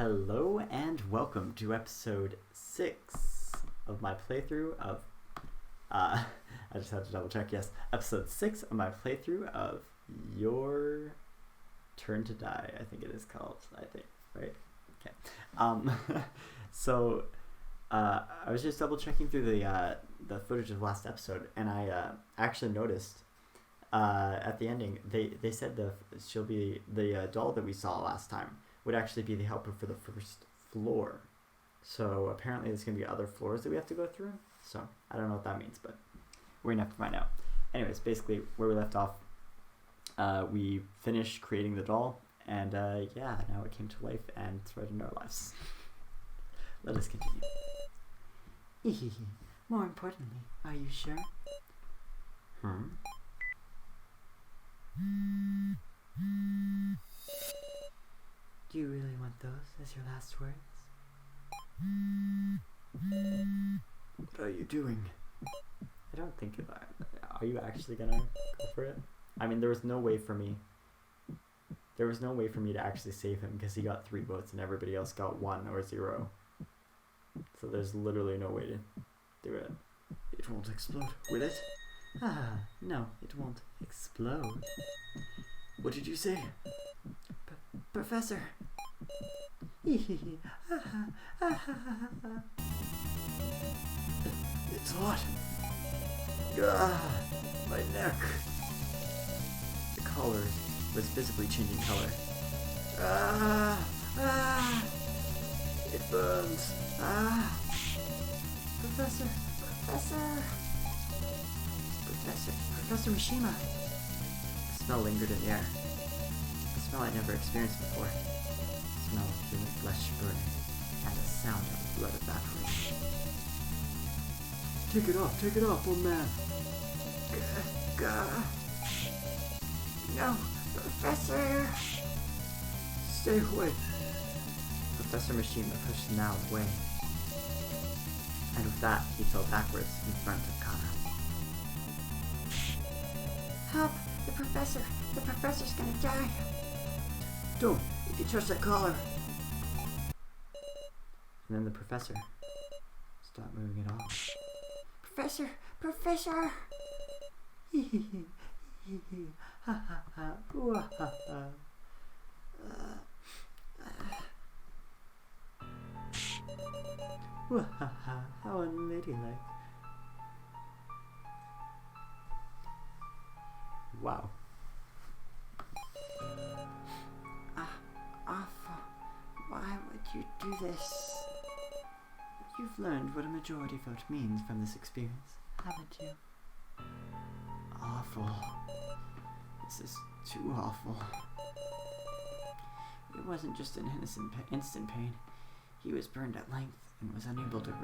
Hello and welcome to episode 6 of my playthrough of I just had to double check, yes, episode 6 of my playthrough of Your Turn to Die, I think it is called, right? Okay. So I was just double checking through the footage of the last episode, and I actually noticed at the ending they said she'll be the doll that we saw last time would actually be the helper for the first floor. So apparently there's going to be other floors that we have to go through. So I don't know what that means, but we're going to have to find out. Anyways, basically where we left off, we finished creating the doll, and yeah, now it came to life and threatened our lives. Let us continue. More importantly, are you sure? Do you really want those as your last words? What are you doing? I don't think it. Are you actually gonna go for it? I mean, there was no way for me to actually save him because he got 3 votes and everybody else got 1 or 0. So there's literally no way to do it. It won't explode, will it? No, it won't explode. What did you say? Professor. It's hot. My neck. The collar was visibly changing color. It burns. Professor Mishima. The smell lingered in the air. A smell I'd never experienced before. The smell of human flesh burning, and the sound of blood evaporating. Take it off, old man. No, Professor! Stay away. Professor Mishima pushed Nao away. And with that, he fell backwards in front of Kana. Help! The professor's gonna die! Don't! If you touch that collar! And then the professor stopped moving at all. Professor! How unladylike. Wow. Awful. Why would you do this? You've learned what a majority vote means from this experience, haven't you? Awful. This is too awful. It wasn't just an instant pain. He was burned at length and was unable to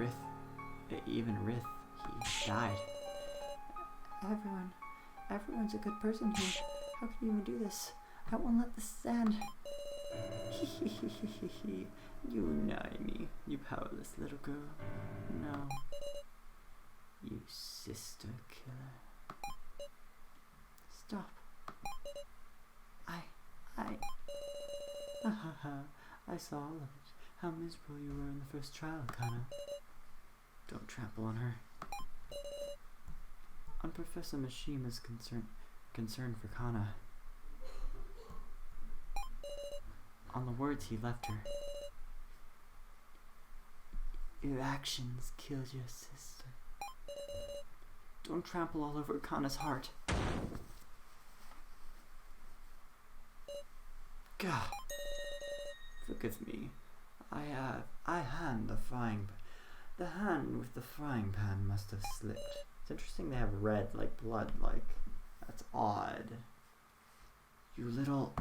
even writhe. He died. Everyone's a good person here. How can you even do this? I won't let this stand. You Naimi, you powerless little girl. No. You sister killer. Stop. I saw all of it. How miserable you were in the first trial, Kana. Don't trample on her. On Professor Mishima's concern for Kana. On the words he left her. Your actions killed your sister. Don't trample all over Kana's heart. God. Forgive me. I hand the frying pan. The hand with the frying pan must have slipped. It's interesting they have red like blood, that's odd. You little...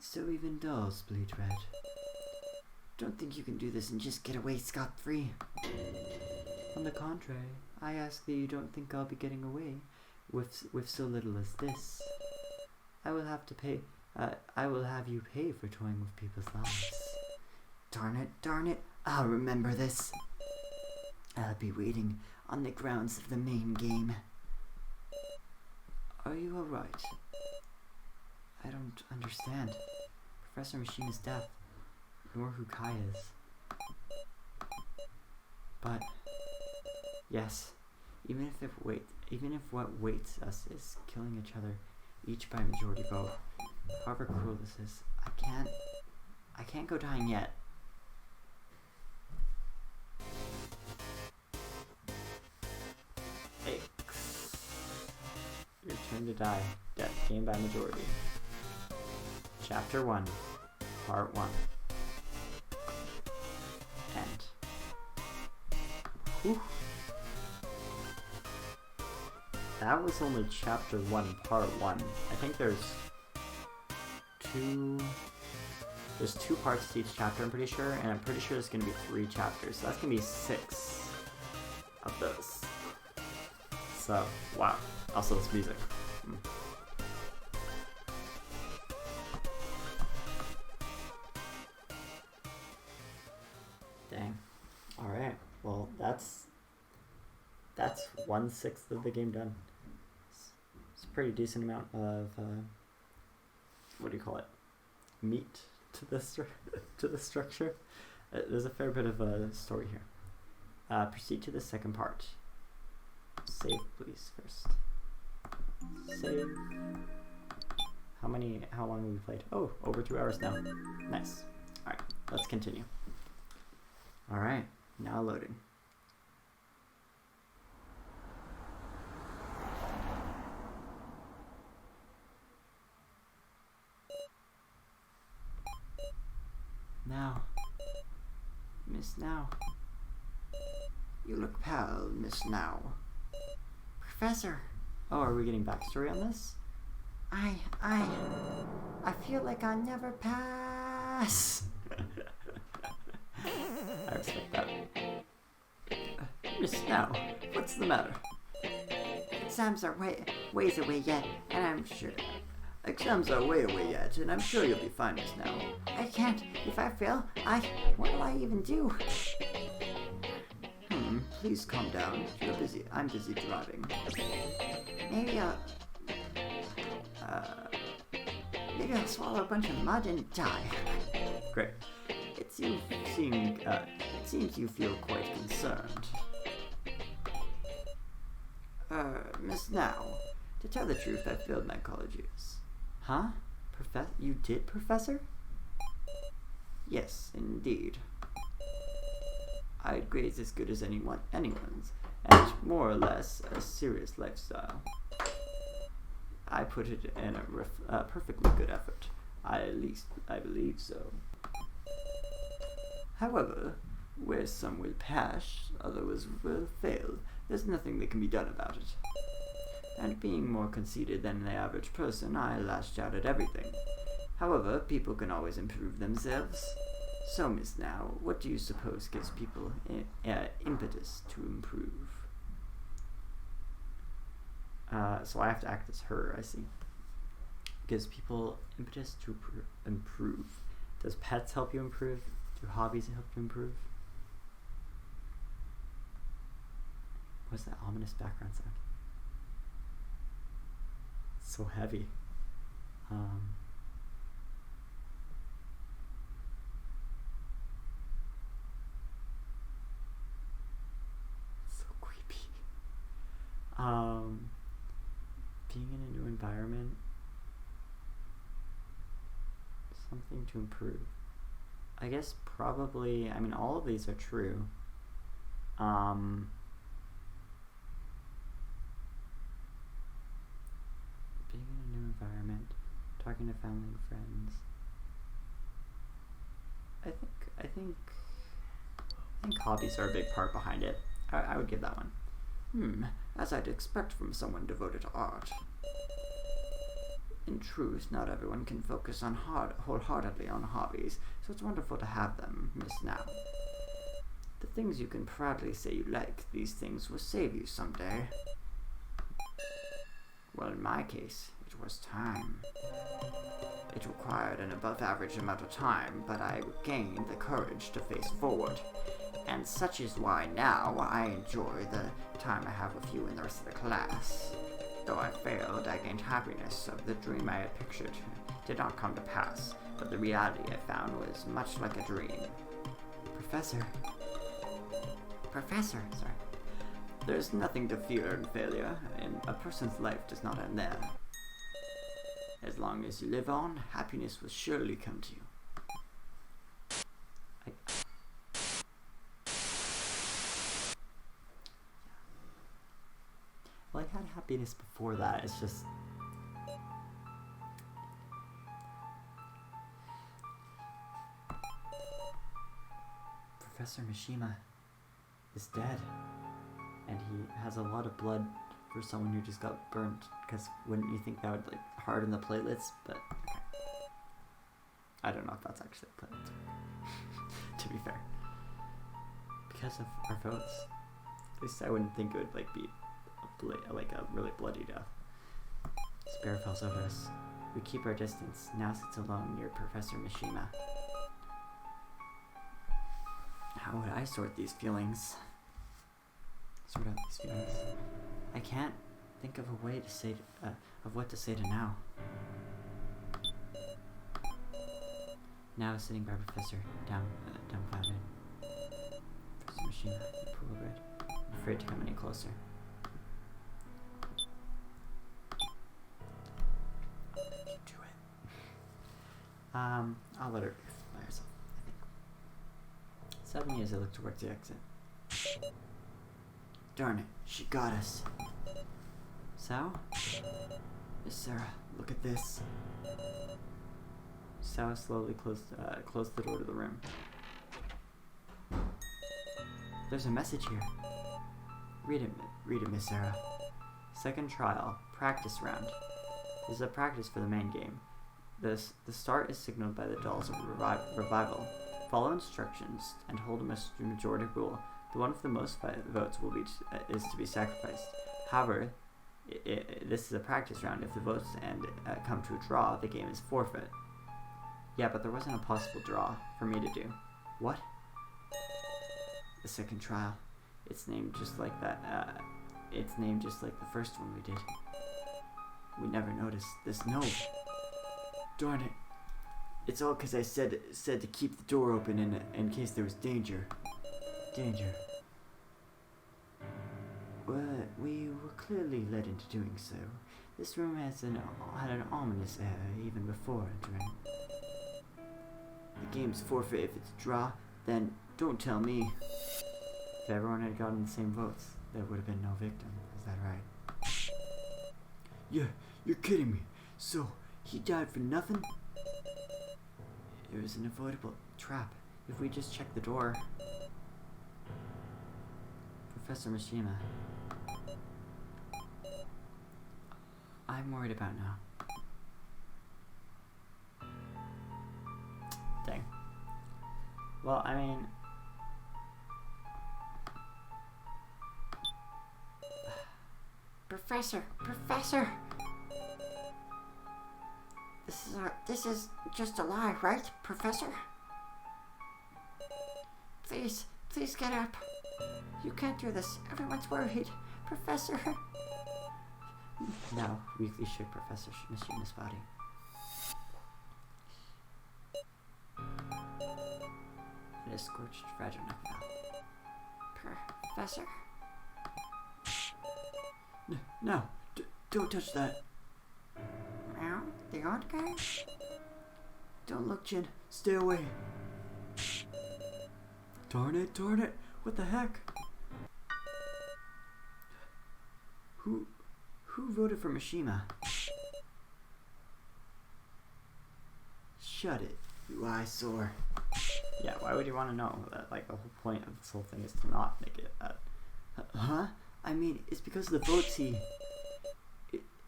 So even dolls bleed red. Don't think you can do this and just get away scot-free. On the contrary, I ask that you don't think I'll be getting away with so little as this. I will have you pay for toying with people's lives. Darn it, I'll remember this. I'll be waiting on the grounds of the main game. Are you alright? I don't understand. Professor Mishima's death. nor who Kai is. But yes, even if what waits us is killing each other, each by majority vote, however cruel this is, I can't go dying yet. Your turn to die. Death game by majority. Chapter 1, Part 1. End. Whew. That was only Chapter 1, Part 1. I think there's two parts to each chapter, I'm pretty sure, and I'm pretty sure there's going to be 3 chapters, so that's going to be 6 of those. So, wow. Also, this music. Dang. Alright, well, that's 1/6 of the game done. It's a pretty decent amount of, what do you call it? Meat to the structure. There's a fair bit of a story here. Proceed to the second part. Save, please, first. Save. How long have we played? Oh, over 2 hours now. Nice. Alright, let's continue. Alright, now loading. Now. Miss Now. You look pale, Miss Now. Professor! Oh, are we getting backstory on this? I feel like I'll never pass. I respect that. Miss Now, what's the matter? Exams are ways away yet, and I'm sure. Exams are way away yet, and I'm sure you'll be fine, Miss Now. I can't. If I fail, what will I even do? Please calm down. You're busy. I'm busy driving. Maybe I'll swallow a bunch of mud and die. Great. It seems you feel quite concerned. Miss Now, to tell the truth, I failed my college years. Huh? You did, Professor? Yes, indeed. I had grades as good as anyone's, and more or less a serious lifestyle. I put it in a perfectly good effort. I believe so. However, where some will pass, others will fail. There's nothing that can be done about it. And being more conceited than the average person, I lashed out at everything. However, people can always improve themselves. So, Miss Now, what do you suppose gives people impetus to improve? So I have to act as her, I see. Gives people impetus to improve. Does pets help you improve? Do hobbies help you improve? What's that ominous background sound? It's so heavy. So creepy. Being in a new environment, something to improve. I guess probably, I mean, all of these are true. Being in a new environment, talking to family and friends. I think hobbies are a big part behind it. I would give that one. As I'd expect from someone devoted to art. In truth, not everyone can focus wholeheartedly on hobbies, so it's wonderful to have them, Miss Now. The things you can proudly say you like, these things will save you someday. Well, in my case, it was time. It required an above-average amount of time, but I gained the courage to face forward. And such is why now I enjoy the time I have with you and the rest of the class. Though I failed, I gained happiness of the dream I had pictured did not come to pass. but the reality I found was much like a dream. Professor. Professor, sorry. There's nothing to fear in failure, and a person's life does not end there. As long as you live on, happiness will surely come to you. Well, I had happiness before that. It's just... Professor Mishima is dead. And he has a lot of blood for someone who just got burnt. Because wouldn't you think that would, like, harden the platelets? But, okay. I don't know if that's actually a platelet. To be fair. Because of our votes. At least I wouldn't think it would, like, be like a really bloody death. Spirit falls over us. We keep our distance. Now sits alone near Professor Mishima. How would I sort these feelings? Sort out these feelings. I can't think of a way to say of what to say to now. Now sitting by Professor, dumbfounded. Professor Mishima, poor red, afraid to come any closer. I'll let her by herself, I think. Suddenly, as I look towards the exit. Darn it, she got us. Sao? Miss Sarah, look at this. Sao slowly closed the door to the room. There's a message here. Read it, Miss Sarah. Second trial, practice round. This is a practice for the main game. The start is signaled by the dolls of revival. Follow instructions and hold a majority rule. The one with the most votes is to be sacrificed. However, this is a practice round. If the votes come to a draw, the game is forfeit. Yeah, but there wasn't a possible draw for me to do. What? The second trial. It's named just like that. It's named just like the first one we did. We never noticed this. No. Darn it. It's all because I said to keep the door open in case there was danger. Danger. Well, we were clearly led into doing so. This room had an ominous air even before entering. The game's forfeit if it's a draw, then don't tell me. If everyone had gotten the same votes, there would have been no victim. Is that right? Yeah, you're kidding me. So, he died for nothing? It was an avoidable trap. If we just check the door. Professor Mishima. I'm worried about now. Dang. Well, I mean... Professor! This is just a lie, right, Professor? Please get up. You can't do this. Everyone's worried. Professor! Now, weakly shook Professor Mishima's body. And his scorched, fragile neck fell. Professor? No, don't touch that. Meow, the odd guy? Don't look, Jin. Stay away. Darn it. What the heck? Who voted for Mishima? Shut it, you eyesore. Yeah, why would you want to know that? Like, the whole point of this whole thing is to not make it that. Huh? I mean, it's because of the votes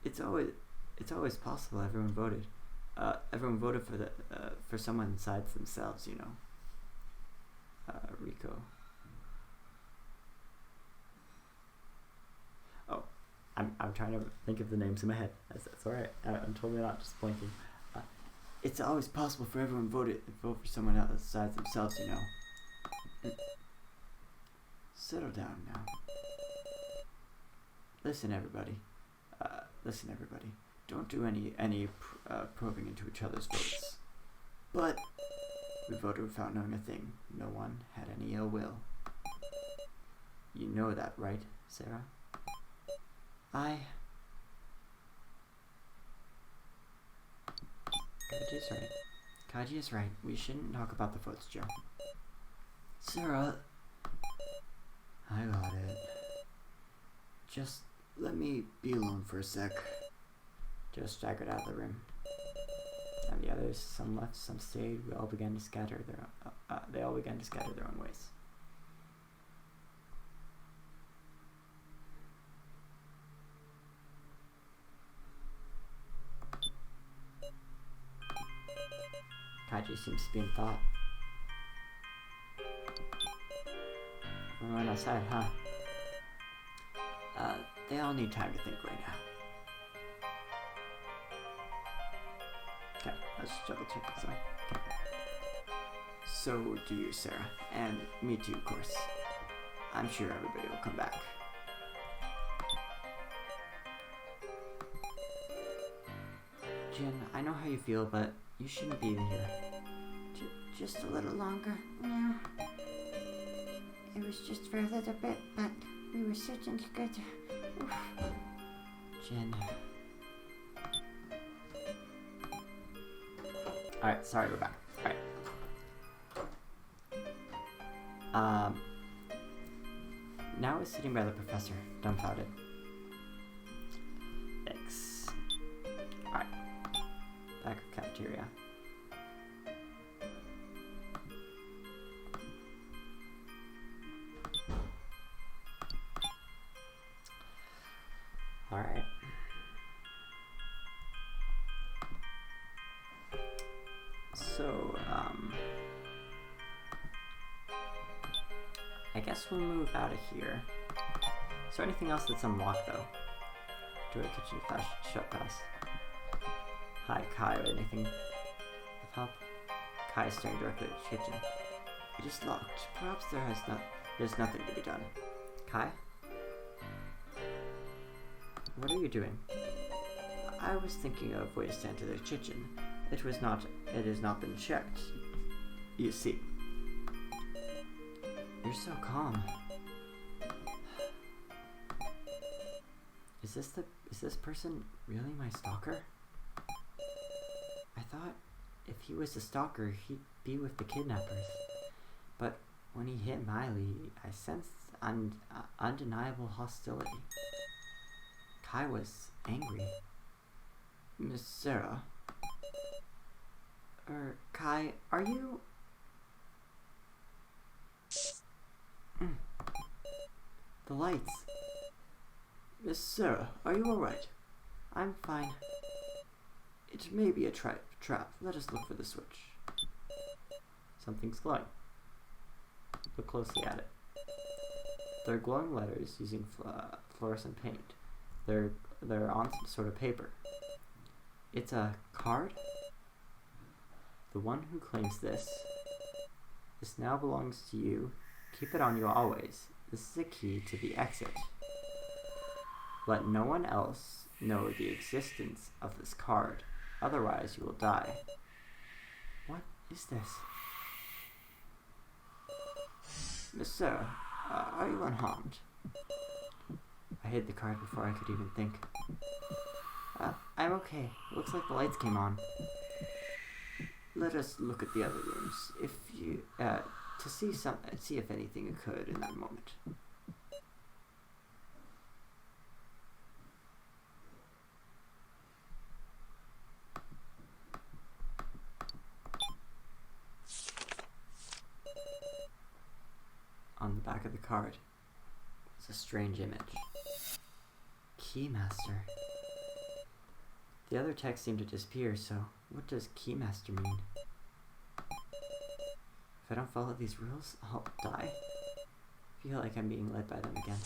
it's always possible everyone voted. Everyone voted for someone besides themselves, you know. Rico. Oh, I'm trying to think of the names in my head. That's alright. I'm totally not just blanking. It's always possible for everyone vote for someone else besides themselves, you know. Settle down now. Listen, everybody. Don't do any probing into each other's votes. But we voted without knowing a thing. No one had any ill will. You know that, right, Sarah? Kaji's right. Kaji is right. We shouldn't talk about the votes, Joe. Sarah... I got it. Just let me be alone for a sec. Joe staggered out of the room. And the others, some left, some stayed. They all began to scatter their own ways. Kaji seems to be in thought. We went outside, huh? They all need time to think right now. Okay, let's just double check this one. Okay. So do you, Sarah. And me too, of course. I'm sure everybody will come back. Jin, I know how you feel, but you shouldn't be in here. Just a little longer, yeah. It was just for a little bit, but we were sitting together. Oof. Jin. Alright, sorry, we're back. Alright. Now we're sitting by the professor, dumbfounded. Thanks. Alright. Back of cafeteria. Alright. So, I guess we'll move out of here. Is there anything else that's unlocked, though? Do a kitchen flash shut pass. Hi, Kai. Anything of help? Kai is staring directly at the kitchen. It is locked. Perhaps there's nothing to be done. Kai? What are you doing? I was thinking of ways to enter the kitchen. It has not been checked. You see. You're so calm. Is this person really my stalker? I thought if he was a stalker, he'd be with the kidnappers. But when he hit Miley, I sensed undeniable hostility. Kai was angry. Miss Sarah. Kai, are you... The lights. Miss Sarah, are you alright? I'm fine. It may be a trap. Let us look for the switch. Something's glowing. Look closely at it. They're glowing letters using fluorescent paint. They're on some sort of paper. It's a card? The one who claims this now belongs to you. Keep it on you always. This is a key to the exit. Let no one else know the existence of this card. Otherwise, you will die. What is this? Miss Sarah, are you unharmed? I hid the card before I could even think. I'm okay. Looks like the lights came on. Let us look at the other rooms. If you, to see if anything occurred in that moment. On the back of the card was a strange image. Keymaster. The other text seemed to disappear, so what does Keymaster mean? If I don't follow these rules, I'll die. I feel like I'm being led by them again.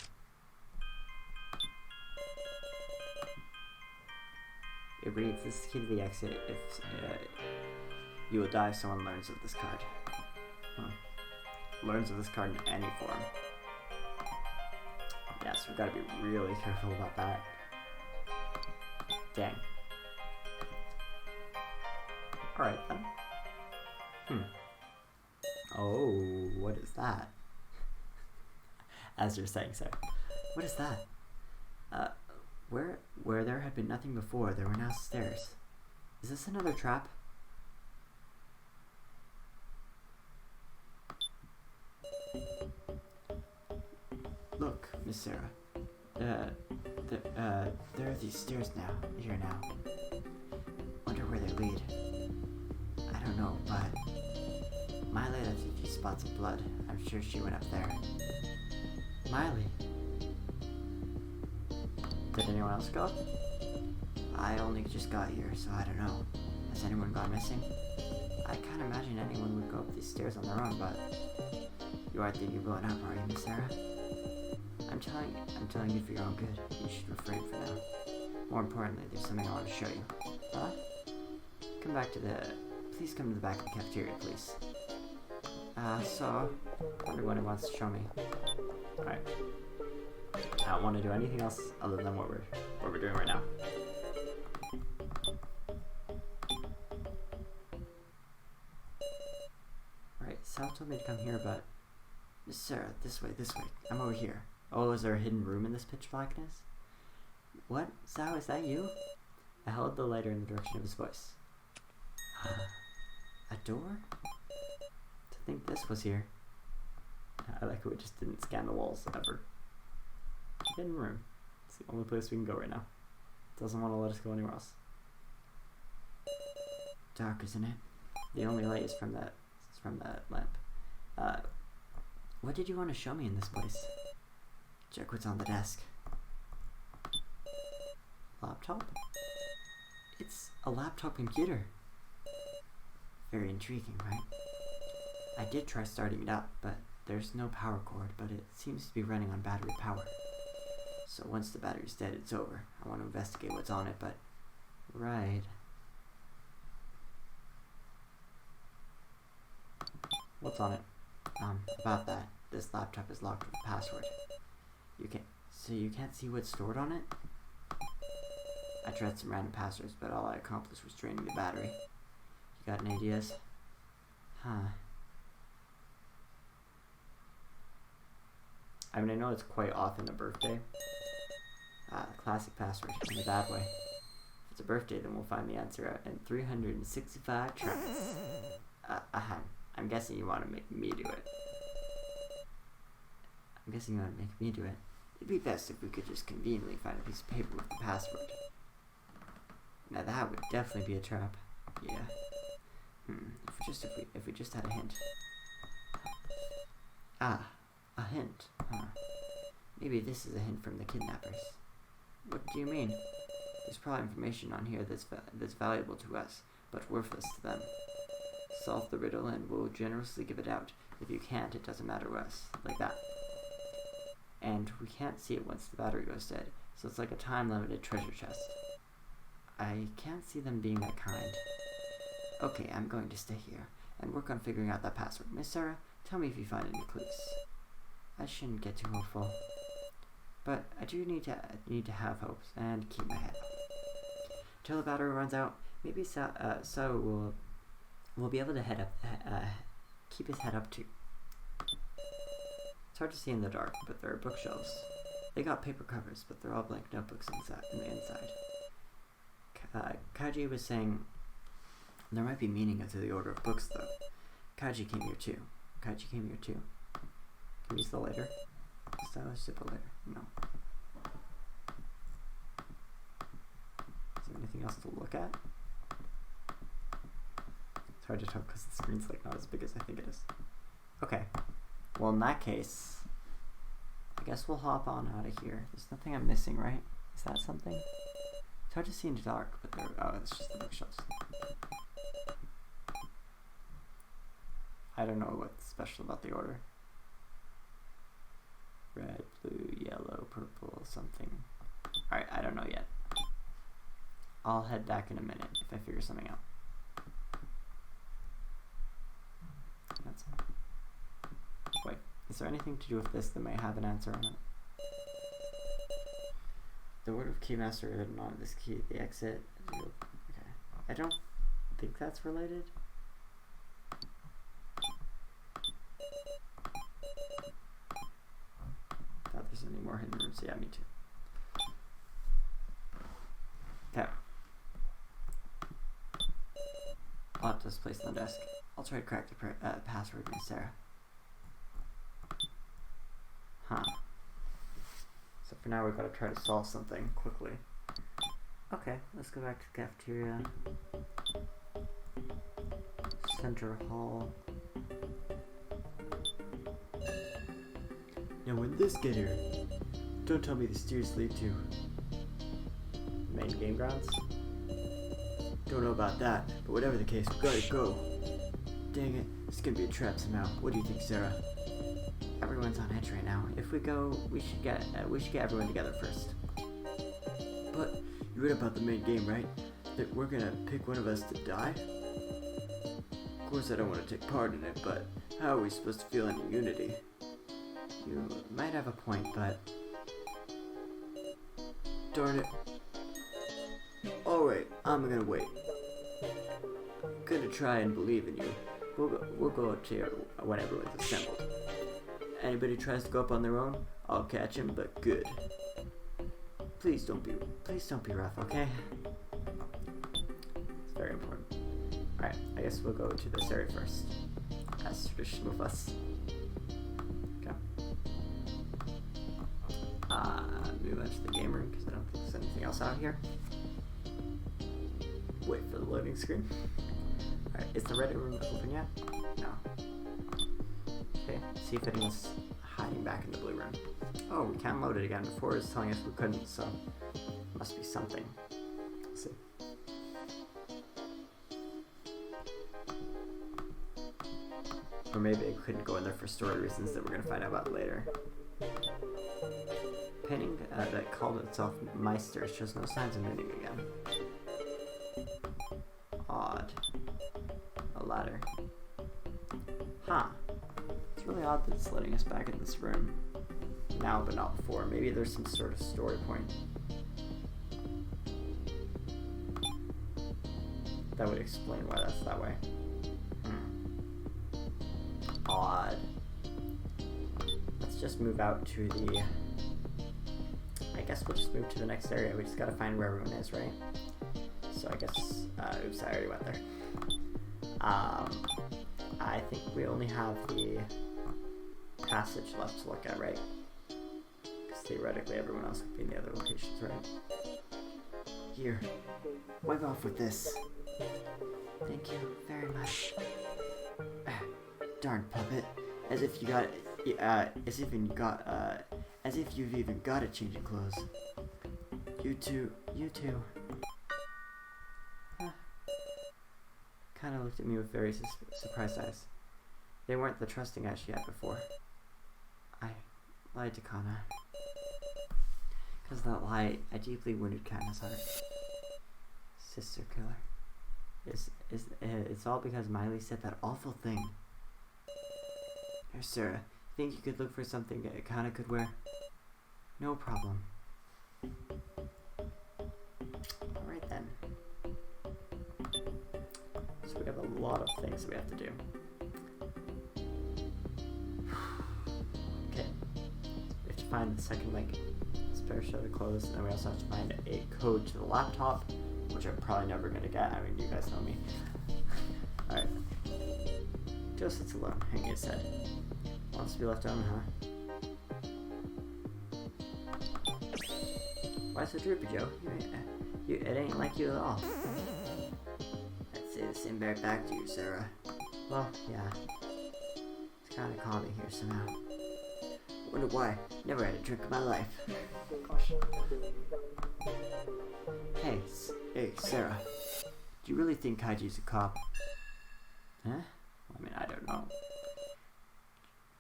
It reads, this is key to the exit. If you will die if someone learns of this card. Learns of this card in any form. Yes, we've got to be really careful about that. Dang. Alright then. Oh, what is that? As you're saying so. What is that? Where there had been nothing before, there were now stairs. Is this another trap? Look, Miss Sarah. There are these stairs here now. Wonder where they lead. I don't know, but Miley left a few spots of blood. I'm sure she went up there. Miley. Did anyone else go? I only just got here, so I don't know. Has anyone gone missing? I can't imagine anyone would go up these stairs on their own, but you aren't thinking of blowing up, are you, Miss Sarah? I'm telling you for your own good. You should refrain for now. More importantly, there's something I want to show you. Huh? Please come to the back of the cafeteria, please. So, wonder what it wants to show me. Alright. I don't want to do anything else other than what we're doing right now. Alright, Sal told me to come here, but Miss Sarah, this way. I'm over here. Oh, is there a hidden room in this pitch blackness? What? Sal, is that you? I held the lighter in the direction of his voice. A door? To think this was here. I like how it just didn't scan the walls ever. Hidden room. It's the only place we can go right now. Doesn't want to let us go anywhere else. Dark, isn't it? The only light is from that lamp. What did you want to show me in this place? Check what's on the desk. Laptop? It's a laptop computer. Very intriguing, right? I did try starting it up, but there's no power cord, but it seems to be running on battery power. So once the battery's dead, it's over. I want to investigate what's on it, but... Right. What's on it? About that. This laptop is locked with a password. So you can't see what's stored on it? I tried some random passwords, but all I accomplished was draining the battery. You got any ideas? Huh. I mean, I know it's quite often a birthday. Classic password, in a bad way. If it's a birthday, then we'll find the answer out in 365 tries. I'm guessing you want to make me do it. It'd be best if we could just conveniently find a piece of paper with the password. Now that would definitely be a trap. Yeah. If we just had a hint. A hint. Huh. Maybe this is a hint from the kidnappers. What do you mean? There's probably information on here that's valuable to us, but worthless to them. Solve the riddle and we'll generously give it out. If you can't, it doesn't matter to us. Like that. And we can't see it once the battery goes dead, so it's like a time-limited treasure chest. I can't see them being that kind. Okay, I'm going to stay here and work on figuring out that password. Miss Sarah, tell me if you find any clues. I shouldn't get too hopeful, but I do need to have hopes and keep my head up. Till the battery runs out, maybe so we'll be able to keep his head up too. It's hard to see in the dark, but there are bookshelves. They got paper covers, but they're all blank notebooks in the inside. Kaji was saying there might be meaning to the order of books, though. Kaji came here too. Can we use the lighter? Stylish zipper lighter. No. Is there anything else to look at? It's hard to tell because the screen's like not as big as I think it is. Okay. Well, in that case, I guess we'll hop on out of here. There's nothing I'm missing, right? Is that something? It's hard to see in the dark, but it's just the bookshelves. I don't know what's special about the order. Red, blue, yellow, purple, something. Alright, I don't know yet. I'll head back in a minute if I figure something out. That's it. Wait, is there anything to do with this that may have an answer on it? The word of Keymaster written on this key, the exit. Okay. I don't think that's related. rooms. Yeah, me too. Okay. I'll have this place on the desk. I'll try to crack the password, Miss Sarah. Huh. So for now, we've got to try to solve something quickly. Okay, let's go back to the cafeteria. Center hall. Now when this get here, don't tell me the stairs lead to main game grounds. Don't know about that, but whatever the case, we gotta go. Dang it, it's gonna be a trap somehow. What do you think, Sarah? Everyone's on edge right now. If we go, we should get everyone together first. But you read about the main game, right? That we're gonna pick one of us to die? Of course, I don't want to take part in it, but how are we supposed to feel any unity? You might have a point, but darn it. Alright, I'm gonna wait. I'm gonna try and believe in you. We'll go up to you when everyone's assembled. Anybody tries to go up on their own, I'll catch him, but good. Please don't be rough, okay? It's very important. Alright, I guess we'll go to this area first. As tradition with us. Okay. Move on to the game room because I don't think there's anything else out here. Wait for the loading screen. Alright, is the Reddit room open yet? No. Okay, see if anyone's hiding back in the blue room. Oh, we can't load it again. Before it was telling us we couldn't, so must be something. Let's see. Or maybe I couldn't go in there for story reasons that we're gonna find out about later. Painting that called itself Meister shows no signs of moving again. Odd. A ladder. Huh. It's really odd that it's letting us back in this room. Now, but not before. Maybe there's some sort of story point. That would explain why that's that way. Odd. Let's just move out to the... I guess we'll just move to the next area. We just gotta find where everyone is, right? So I guess... oops, I already went there. I think we only have the passage left to look at, right? Because theoretically everyone else would be in the other locations, right? Here. Wipe off with this. Thank you very much. Darn puppet. As if you got... as if you've even got a change of clothes. You too. Kinda looked at me with very surprised eyes. They weren't the trusting eyes she had before. I lied to Kana. Because of that lie, I deeply wounded Kana's heart. Sister killer. It's all because Miley said that awful thing. Here, Sarah, think you could look for something that Kana could wear? No problem. Alright then. So we have a lot of things we have to do. Okay. We have to find the second link. Spare set of clothes, and then we also have to find a code to the laptop, which I'm probably never gonna get. I mean, you guys know me. Alright. Joe sits alone, hanging his head. Wants to be left alone, huh? Why so droopy, Joe? It ain't like you at all. I'd say the same back to you, Sarah. Well, yeah. It's kinda calming here somehow. Wonder why. Never had a drink in my life. Gosh. Hey, Sarah. Do you really think Kaiji's a cop? Huh? I mean, I don't know.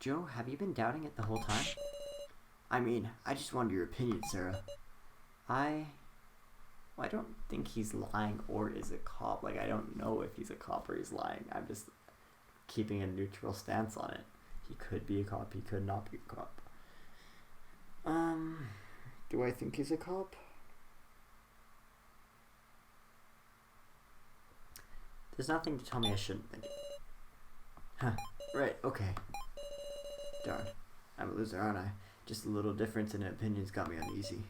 Joe, have you been doubting it the whole time? I mean, I just wanted your opinion, Sarah. I don't think he's lying or is a cop. Like, I don't know if he's a cop or he's lying. I'm just keeping a neutral stance on it. He could be a cop, he could not be a cop. Do I think he's a cop? There's nothing to tell me I shouldn't think it. Huh, right, okay. Darn, I'm a loser, aren't I? Just a little difference in opinions got me uneasy.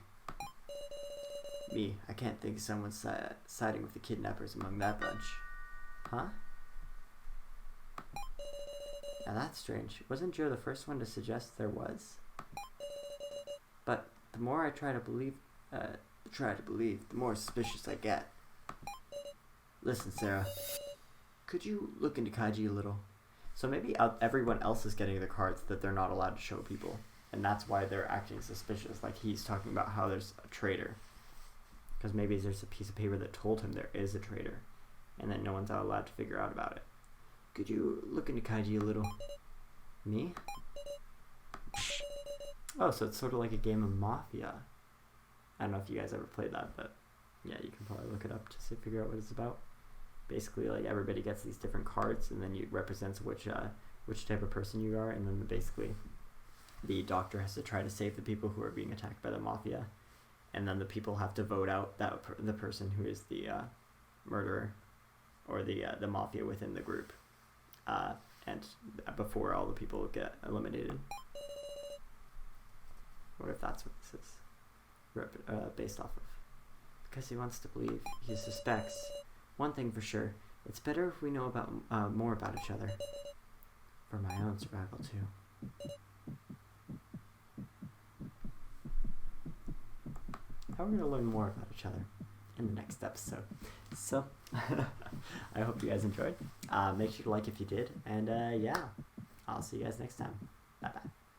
Me, I can't think someone's siding with the kidnappers among that bunch. Huh? Now that's strange. Wasn't Joe the first one to suggest there was? But the more I try to believe, the more suspicious I get. Listen, Sarah, could you look into Kaiji a little? So maybe everyone else is getting the cards that they're not allowed to show people, and that's why they're acting suspicious. Like he's talking about how there's a traitor, because maybe there's a piece of paper that told him there is a traitor, and that no one's allowed to figure out about it. Could you look into Kaiji a little? Me? Oh, so it's sort of like a game of Mafia. I don't know if you guys ever played that, but yeah, you can probably look it up to figure out what it's about. Basically, like everybody gets these different cards, and then it represents which type of person you are, and then basically the doctor has to try to save the people who are being attacked by the mafia, and then the people have to vote out the person who is the murderer or the mafia within the group, and before all the people get eliminated. What if that's what this is based off of? Because he wants to believe, he suspects. One thing for sure, it's better if we know about more about each other. For my own survival, too. How are we going to learn more about each other in the next episode? So, I hope you guys enjoyed. Make sure to like if you did. And yeah, I'll see you guys next time. Bye-bye.